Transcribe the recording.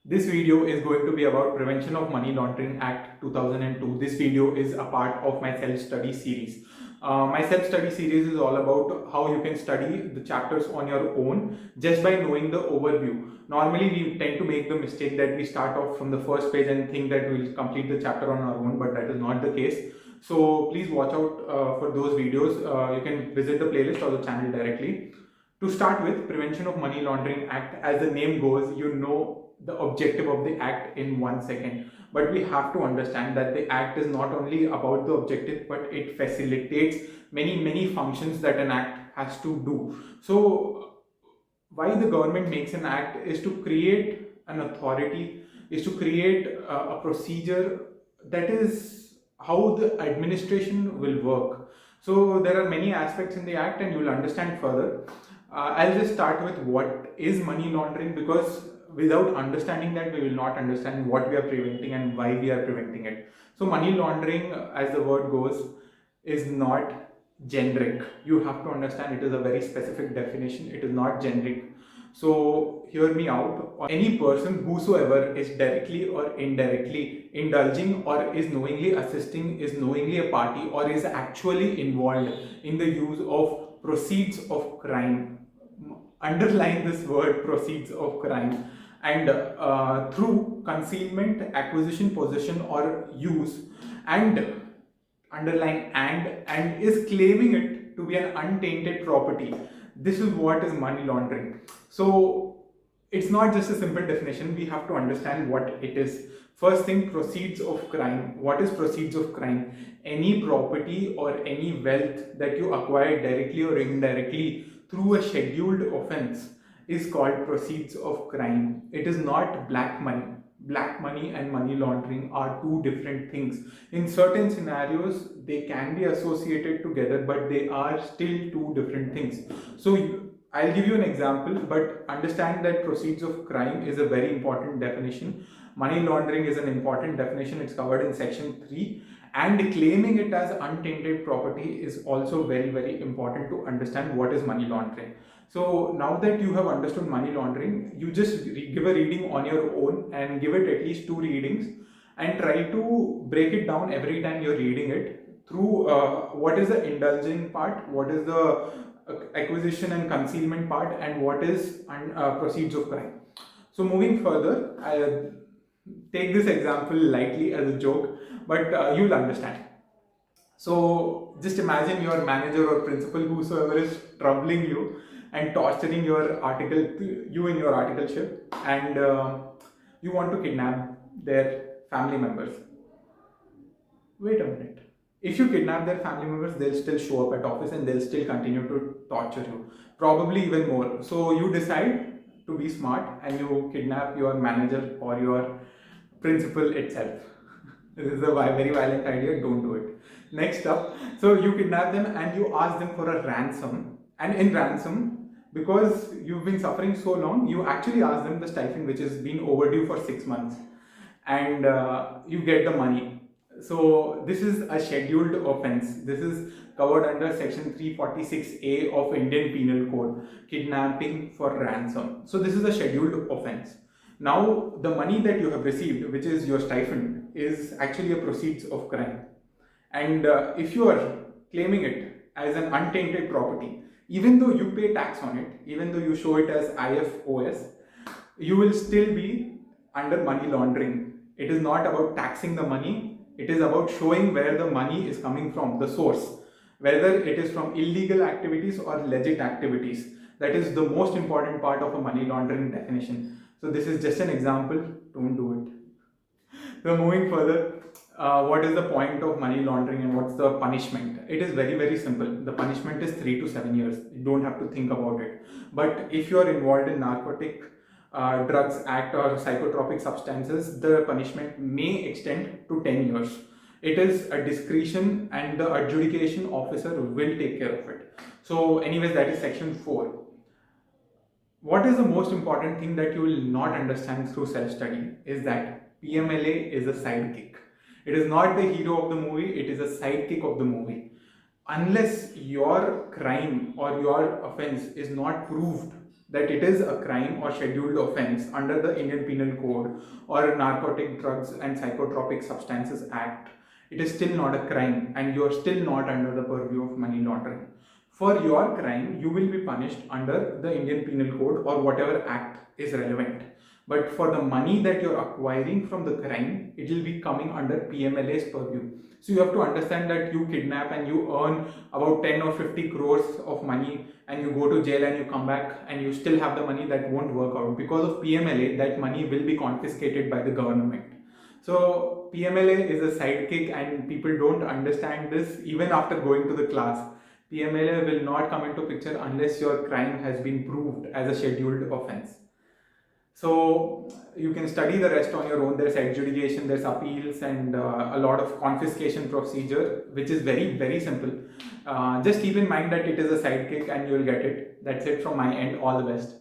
This video is going to be about Prevention of Money Laundering Act 2002. This video is a part of my self-study series. My self-study series is all about how you can study the chapters on your own just by knowing the overview. Normally, we tend to make the mistake that we start off from the first page and think that we'll complete the chapter on our own, but that is not the case. So please watch out for those videos. You can visit the playlist or the channel directly. To start with, Prevention of Money Laundering Act, as the name goes, you know the objective of the act in 1 second. But we have to understand that the act is not only about the objective, but it facilitates many functions that an act has to do. So, why the government makes an act is to create an authority, is to create a procedure that is how the administration will work. So, there are many aspects in the act, and you will understand further. I'll just start with what is money laundering, because without understanding that, we will not understand what we are preventing and why we are preventing it. So, money laundering, as the word goes, is not generic. You have to understand it is a very specific definition, it is not generic. So, hear me out. Any person whosoever is directly or indirectly indulging or is knowingly assisting, is knowingly a party, or is actually involved in the use of proceeds of crime. Underline this word, proceeds of crime, and through concealment, acquisition, possession, or use, and underline and is claiming it to be an untainted property. This is what is money laundering. So it's not just a simple definition, we have to understand what it is. First thing, proceeds of crime. What is proceeds of crime? Any property or any wealth that you acquire directly or indirectly through a scheduled offense is called proceeds of crime. It is not black money. Black money and money laundering are two different things. In certain scenarios, they can be associated together, but they are still two different things. So, I'll give you an example, but understand that proceeds of crime is a very important definition. Money laundering is an important definition, it's covered in section 3, and claiming it as untainted property is also very important to understand what is money laundering. So now that you have understood money laundering, you just give a reading on your own and give it at least 2 readings and try to break it down every time you're reading it through what is the indulging part, what is the acquisition and concealment part, and what is proceeds of crime. So moving further, I take this example lightly as a joke, but you'll understand. So just imagine your manager or principal, whosoever is troubling you and torturing you in your articleship, and you want to kidnap their family members. Wait a minute. If you kidnap their family members, they'll still show up at office and they'll still continue to torture you, probably even more. So you decide to be smart and you kidnap your manager or your principal itself. This is a very violent idea, don't do it. Next up, so you kidnap them and you ask them for a ransom. And in ransom, because you've been suffering so long, you actually ask them the stipend which has been overdue for 6 months, and you get the money. So this is a scheduled offense. This is covered under section 346A of Indian Penal Code, kidnapping for ransom. So this is a scheduled offense. Now the money that you have received, which is your stipend, is actually a proceeds of crime. And if you are claiming it as an untainted property, even though you pay tax on it, even though you show it as IFOS, you will still be under money laundering. It is not about taxing the money, it is about showing where the money is coming from, the source, whether it is from illegal activities or legit activities. That is the most important part of a money laundering definition. So this is just an example, don't do it. So moving further, what is the point of money laundering and what's the punishment? It is very simple. The punishment is 3 to 7 years. You don't have to think about it. But if you are involved in narcotic drugs act or psychotropic substances, the punishment may extend to 10 years. It is a discretion and the adjudication officer will take care of it. So anyways, that is section 4. What is the most important thing that you will not understand through self-study is that PMLA is a sidekick. It is not the hero of the movie, it is a sidekick of the movie. Unless your crime or your offense is not proved that it is a crime or scheduled offense under the Indian Penal Code or Narcotic Drugs and Psychotropic Substances Act, it is still not a crime and you are still not under the purview of money laundering. For your crime, you will be punished under the Indian Penal Code or whatever act is relevant. But for the money that you're acquiring from the crime, it will be coming under PMLA's purview. So you have to understand that you kidnap and you earn about 10 or 50 crores of money and you go to jail and you come back and you still have the money, that won't work out. Because of PMLA, that money will be confiscated by the government. So PMLA is a sidekick and people don't understand this even after going to the class. PMLA will not come into picture unless your crime has been proved as a scheduled offense. So you can study the rest on your own. There's adjudication, there's appeals, and a lot of confiscation procedure, which is very, very simple. Just keep in mind that it is a sidekick and you'll get it. That's it from my end. All the best.